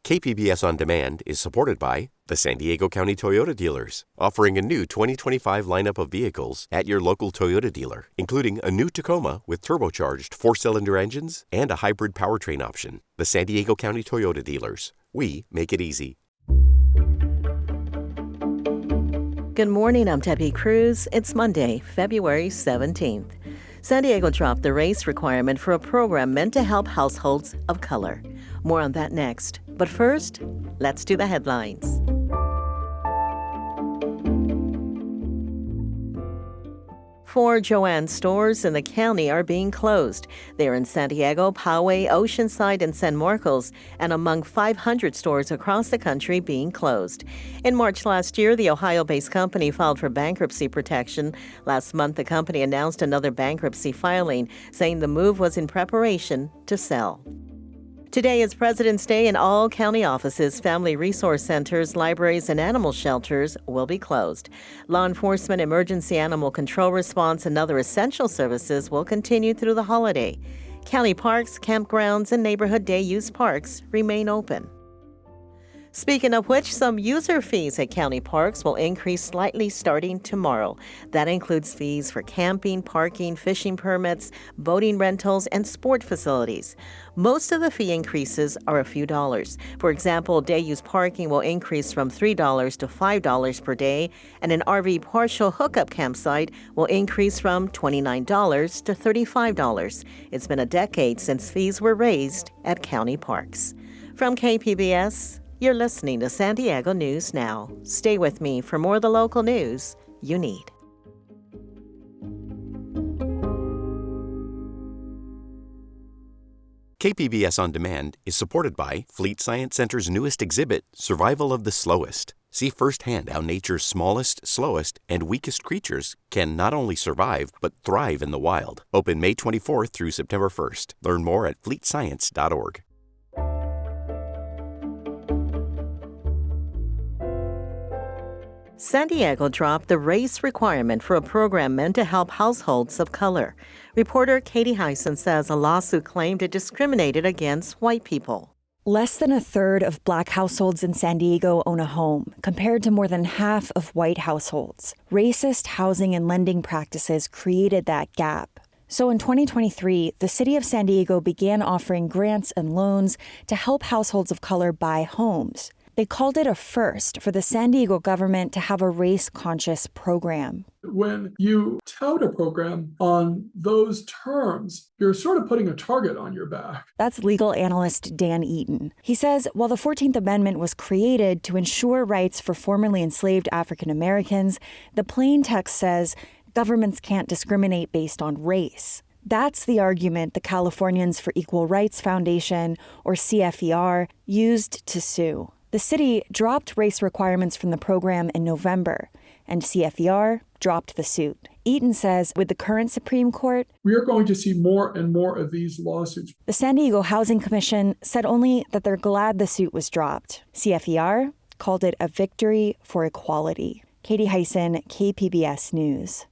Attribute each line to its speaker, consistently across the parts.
Speaker 1: KPBS On Demand is supported by the San Diego County Toyota dealers, offering a new 2025 lineup of vehicles at your local Toyota dealer, including a new Tacoma with turbocharged 4-cylinder engines and a hybrid powertrain option. The San Diego County Toyota dealers. We make it easy.
Speaker 2: Good morning, I'm Debbie Cruz. It's Monday, February 17th. San Diego dropped the race requirement for a program meant to help households of color. More on that next. But first, let's do the headlines. Four Joann stores in the county are being closed. They are in San Diego, Poway, Oceanside, and San Marcos, and among 500 stores across the country being closed. In March last year, the Ohio-based company filed for bankruptcy protection. Last month, the company announced another bankruptcy filing, saying the move was in preparation to sell. Today is President's Day, and all county offices, family resource centers, libraries, and animal shelters will be closed. Law enforcement, emergency animal control response, and other essential services will continue through the holiday. County parks, campgrounds, and neighborhood day-use parks remain open. Speaking of which, some user fees at county parks will increase slightly starting tomorrow. That includes fees for camping, parking, fishing permits, boating rentals, and sport facilities. Most of the fee increases are a few dollars. For example, day-use parking will increase from $3 to $5 per day, and an RV partial hookup campsite will increase from $29 to $35. It's been a decade since fees were raised at county parks. From KPBS, you're listening to San Diego News Now. Stay with me for more of the local news you need.
Speaker 1: KPBS On Demand is supported by Fleet Science Center's newest exhibit, Survival of the Slowest. See firsthand how nature's smallest, slowest, and weakest creatures can not only survive, but thrive in the wild. Open May 24th through September 1st. Learn more at fleetscience.org.
Speaker 2: San Diego dropped the race requirement for a program meant to help households of color. Reporter Katie Hyson says a lawsuit claimed it discriminated against white people.
Speaker 3: Less than a third of Black households in San Diego own a home, compared to more than half of white households. Racist housing and lending practices created that gap. So in 2023, the city of San Diego began offering grants and loans to help households of color buy homes. They called it a first for the San Diego government to have a race-conscious program.
Speaker 4: When you tout a program on those terms, you're sort of putting a target on your back.
Speaker 3: That's legal analyst Dan Eaton. He says while the 14th Amendment was created to ensure rights for formerly enslaved African Americans, the plain text says governments can't discriminate based on race. That's the argument the Californians for Equal Rights Foundation, or CFER, used to sue. The city dropped race requirements from the program in November, and CFER dropped the suit. Eaton says with the current Supreme Court,
Speaker 4: we are going to see more and more of these lawsuits.
Speaker 3: The San Diego Housing Commission said only that they're glad the suit was dropped. CFER called it a victory for equality. Katie Hyson, KPBS News.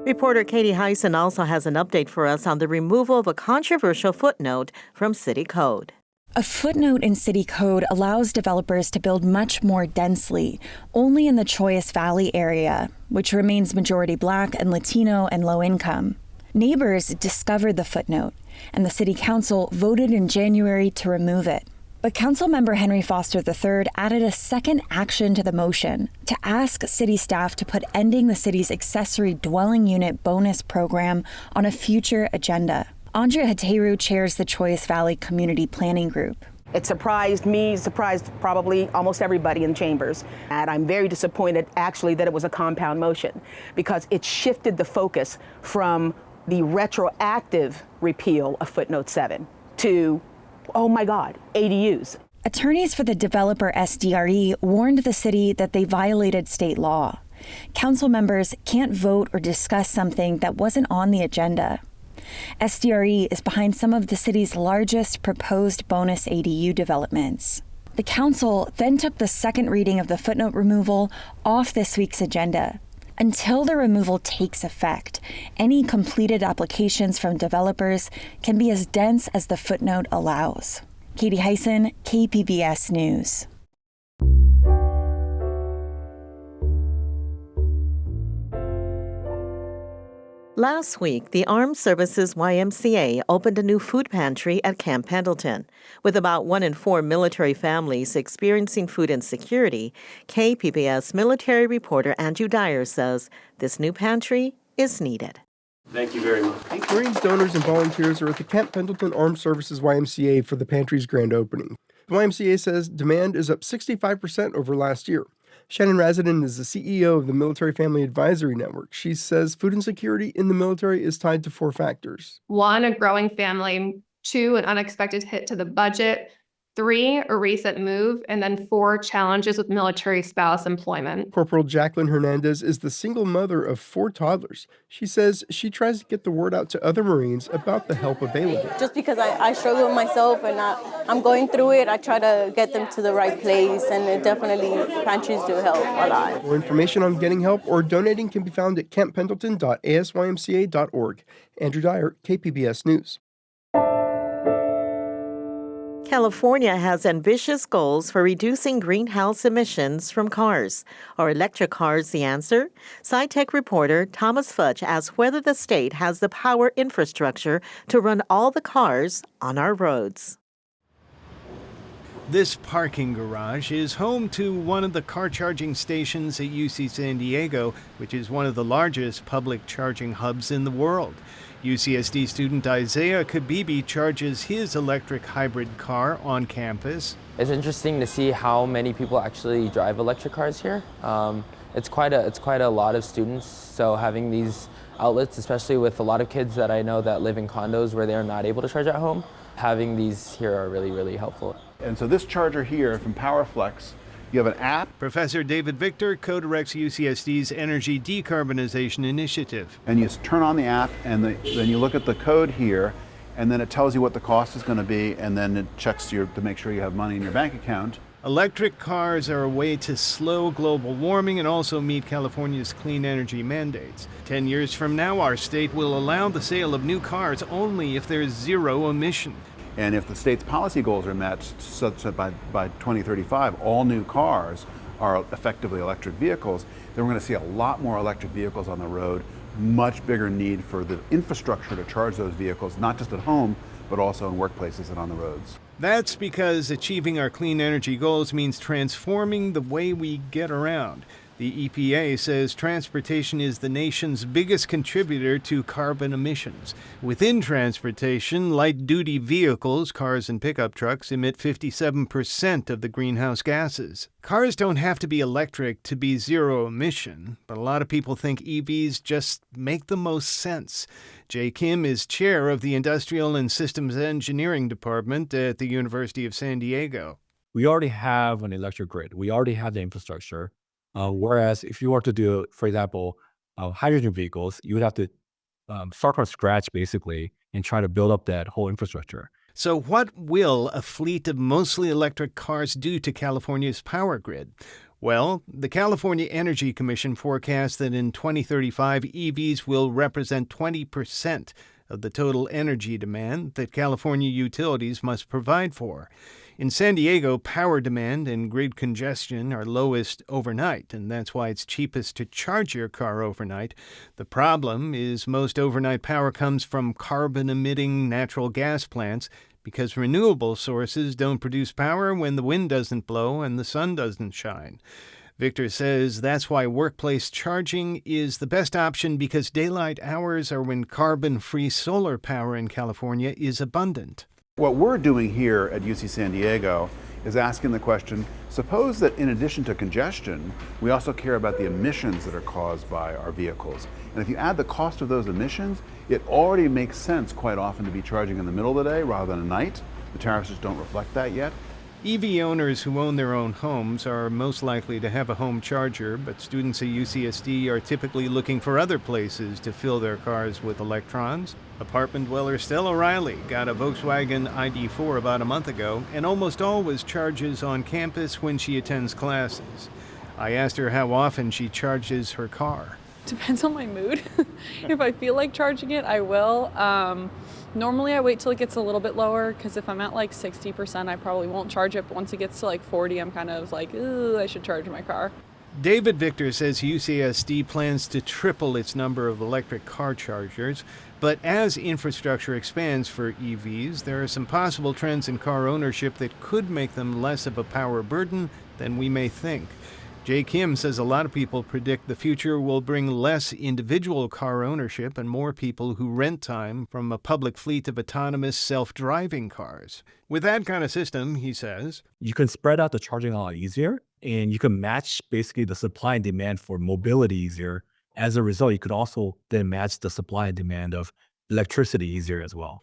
Speaker 2: Reporter Katie Hyson also has an update for us on the removal of a controversial footnote from City Code.
Speaker 3: A footnote in city code allows developers to build much more densely, only in the Chollas Valley area, which remains majority Black and Latino and low income. Neighbors discovered the footnote, and the city council voted in January to remove it. But Councilmember Henry Foster III added a second action to the motion to ask city staff to put ending the city's accessory dwelling unit bonus program on a future agenda. Andrea Hateru chairs the Chollas Valley Community Planning Group.
Speaker 5: It surprised me, surprised probably almost everybody in chambers. And I'm very disappointed, actually, that it was a compound motion because it shifted the focus from the retroactive repeal of footnote 7 to, oh my God, ADUs.
Speaker 3: Attorneys for the developer SDRE warned the city that they violated state law. Council members can't vote or discuss something that wasn't on the agenda. SDRE is behind some of the city's largest proposed bonus ADU developments. The council then took the second reading of the footnote removal off this week's agenda. Until the removal takes effect, any completed applications from developers can be as dense as the footnote allows. Katie Hyson, KPBS News.
Speaker 2: Last week, the Armed Services YMCA opened a new food pantry at Camp Pendleton. With about 1 in 4 military families experiencing food insecurity, KPBS military reporter Andrew Dyer says this new pantry is needed.
Speaker 6: Thank you very much.
Speaker 7: Marines, donors, and volunteers are at the Camp Pendleton Armed Services YMCA for the pantry's grand opening. The YMCA says demand is up 65% over last year. Shannon Razadin is the CEO of the Military Family Advisory Network. She says food insecurity in the military is tied to 4 factors.
Speaker 8: 1, a growing family. 2, an unexpected hit to the budget. 3, a recent move. And then 4, challenges with military spouse employment.
Speaker 7: Corporal Jacqueline Hernandez is the single mother of 4 toddlers. She says she tries to get the word out to other Marines about the help available.
Speaker 9: Just because I struggle myself and I'm going through it, I try to get them to the right place, and it definitely pantries do help a lot.
Speaker 7: More information on getting help or donating can be found at camppendleton.asymca.org. Andrew Dyer, KPBS News.
Speaker 2: California has ambitious goals for reducing greenhouse emissions from cars. Are electric cars the answer? SciTech reporter Thomas Fudge asks whether the state has the power infrastructure to run all the cars on our roads.
Speaker 10: This parking garage is home to one of the car charging stations at UC San Diego, which is one of the largest public charging hubs in the world. UCSD student Isaiah Kabibi charges his electric hybrid car on campus.
Speaker 11: It's interesting to see how many people actually drive electric cars here. It's quite a lot of students, so having these outlets, especially with a lot of kids that I know that live in condos where they're not able to charge at home, having these here are really, really helpful.
Speaker 12: And so this charger here from PowerFlex, you have an app.
Speaker 10: Professor David Victor co-directs UCSD's Energy Decarbonization Initiative.
Speaker 12: And you turn on the app, and then you look at the code here, and then it tells you what the cost is going to be, and then it checks to make sure you have money in your bank account.
Speaker 10: Electric cars are a way to slow global warming and also meet California's clean energy mandates. 10 years from now, our state will allow the sale of new cars only if there's zero emission.
Speaker 12: And if the state's policy goals are met, such that by 2035, all new cars are effectively electric vehicles, then we're going to see a lot more electric vehicles on the road, much bigger need for the infrastructure to charge those vehicles, not just at home, but also in workplaces and on the roads.
Speaker 10: That's because achieving our clean energy goals means transforming the way we get around. The EPA says transportation is the nation's biggest contributor to carbon emissions. Within transportation, light-duty vehicles, cars and pickup trucks, emit 57% of the greenhouse gases. Cars don't have to be electric to be zero emission, but a lot of people think EVs just make the most sense. Jay Kim is chair of the Industrial and Systems Engineering Department at the University of San Diego.
Speaker 13: We already have an electric grid. We already have the infrastructure. Whereas if you were to do, for example, hydrogen vehicles, you would have to start from scratch, basically, and try to build up that whole infrastructure.
Speaker 10: So what will a fleet of mostly electric cars do to California's power grid? Well, the California Energy Commission forecasts that in 2035, EVs will represent 20% of the total energy demand that California utilities must provide for. In San Diego, power demand and grid congestion are lowest overnight, and that's why it's cheapest to charge your car overnight. The problem is most overnight power comes from carbon-emitting natural gas plants because renewable sources don't produce power when the wind doesn't blow and the sun doesn't shine. Victor says that's why workplace charging is the best option because daylight hours are when carbon-free solar power in California is abundant.
Speaker 12: What we're doing here at UC San Diego is asking the question, suppose that in addition to congestion, we also care about the emissions that are caused by our vehicles. And if you add the cost of those emissions, it already makes sense quite often to be charging in the middle of the day rather than at night. The tariffs just don't reflect that yet.
Speaker 10: EV owners who own their own homes are most likely to have a home charger, but students at UCSD are typically looking for other places to fill their cars with electrons. Apartment dweller Stella Riley got a Volkswagen ID4 about a month ago and almost always charges on campus when she attends classes. I asked her how often she charges her car.
Speaker 6: Depends on my mood. If I feel like charging it, I will. Normally I wait till it gets a little bit lower, because if I'm at like 60%, I probably won't charge it. But once it gets to like 40, I'm kind of like, ooh, I should charge my car.
Speaker 10: David Victor says UCSD plans to triple its number of electric car chargers. But as infrastructure expands for EVs, there are some possible trends in car ownership that could make them less of a power burden than we may think. Jay Kim says a lot of people predict the future will bring less individual car ownership and more people who rent time from a public fleet of autonomous self-driving cars. With that kind of system, he says,
Speaker 13: you can spread out the charging a lot easier, and you can match basically the supply and demand for mobility easier. As a result, you could also then match the supply and demand of electricity easier as well.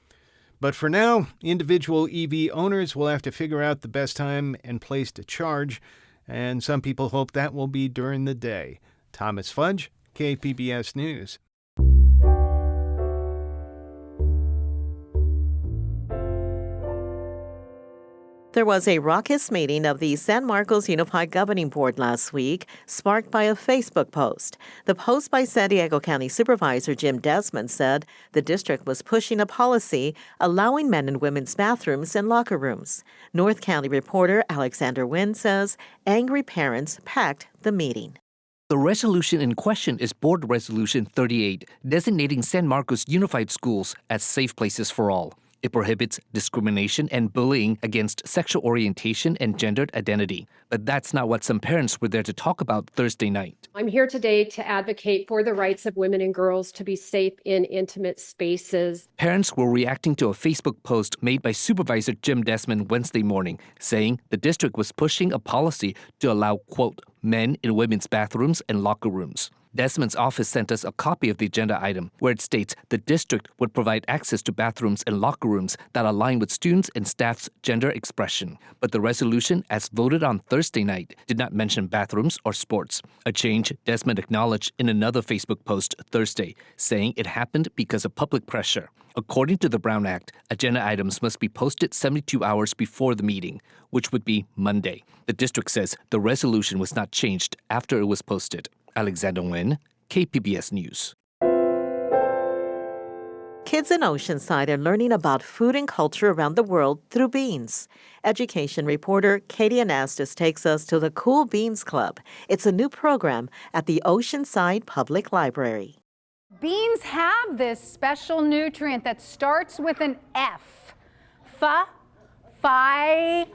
Speaker 10: But for now, individual EV owners will have to figure out the best time and place to charge, and some people hope that will be during the day. Thomas Fudge, KPBS News.
Speaker 2: There was a raucous meeting of the San Marcos Unified Governing Board last week, sparked by a Facebook post. The post by San Diego County Supervisor Jim Desmond said the district was pushing a policy allowing men and women's bathrooms and locker rooms. North County reporter Alexander Nguyen says angry parents packed the meeting.
Speaker 14: The resolution in question is Board Resolution 38, designating San Marcos Unified Schools as safe places for all. It prohibits discrimination and bullying against sexual orientation and gendered identity. But that's not what some parents were there to talk about Thursday night.
Speaker 15: I'm here today to advocate for the rights of women and girls to be safe in intimate spaces.
Speaker 14: Parents were reacting to a Facebook post made by Supervisor Jim Desmond Wednesday morning, saying the district was pushing a policy to allow, quote, men in women's bathrooms and locker rooms. Desmond's office sent us a copy of the agenda item, where it states the district would provide access to bathrooms and locker rooms that align with students' and staff's gender expression. But the resolution, as voted on Thursday night, did not mention bathrooms or sports, a change Desmond acknowledged in another Facebook post Thursday, saying it happened because of public pressure. According to the Brown Act, agenda items must be posted 72 hours before the meeting, which would be Monday. The district says the resolution was not changed after it was posted. Alexander Nguyen, KPBS News.
Speaker 2: Kids in Oceanside are learning about food and culture around the world through beans. Education reporter Katie Anastas takes us to the Cool Beans Club. It's a new program at the Oceanside Public Library.
Speaker 16: Beans have this special nutrient that starts with an F. Fiber.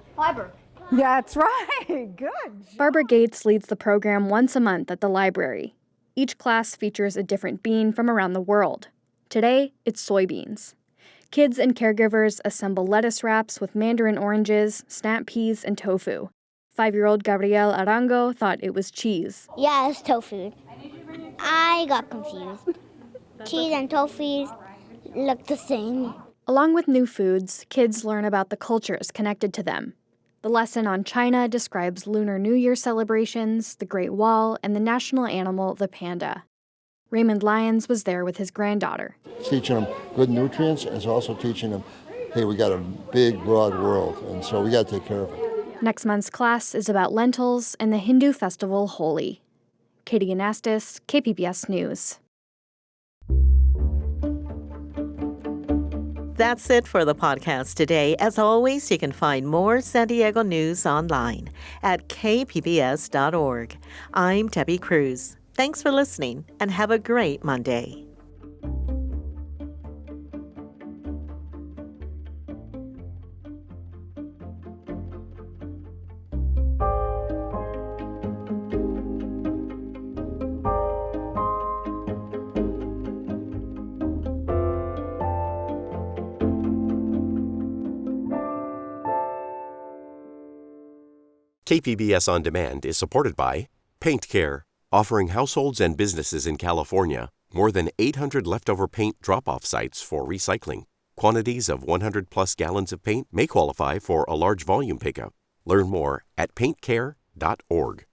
Speaker 16: That's right. Good.
Speaker 17: Barbara Gates leads the program once a month at the library. Each class features a different bean from around the world. Today, it's soybeans. Kids and caregivers assemble lettuce wraps with mandarin oranges, snap peas, and tofu. 5-year-old Gabrielle Arango thought it was cheese.
Speaker 18: Yeah, it's tofu. I got confused. Cheese and tofu look the same.
Speaker 17: Along with new foods, kids learn about the cultures connected to them. The lesson on China describes Lunar New Year celebrations, the Great Wall, and the national animal, the panda. Raymond Lyons was there with his granddaughter.
Speaker 19: Teaching them good nutrients and it's also teaching them, hey, we got a big, broad world, and so we got to take care of it.
Speaker 17: Next month's class is about lentils and the Hindu festival Holi. Katie Anastas, KPBS News.
Speaker 2: That's it for the podcast today. As always, you can find more San Diego news online at kpbs.org. I'm Debbie Cruz. Thanks for listening and have a great Monday.
Speaker 1: KPBS On Demand is supported by Paint Care, offering households and businesses in California more than 800 leftover paint drop-off sites for recycling. Quantities of 100-plus gallons of paint may qualify for a large volume pickup. Learn more at paintcare.org.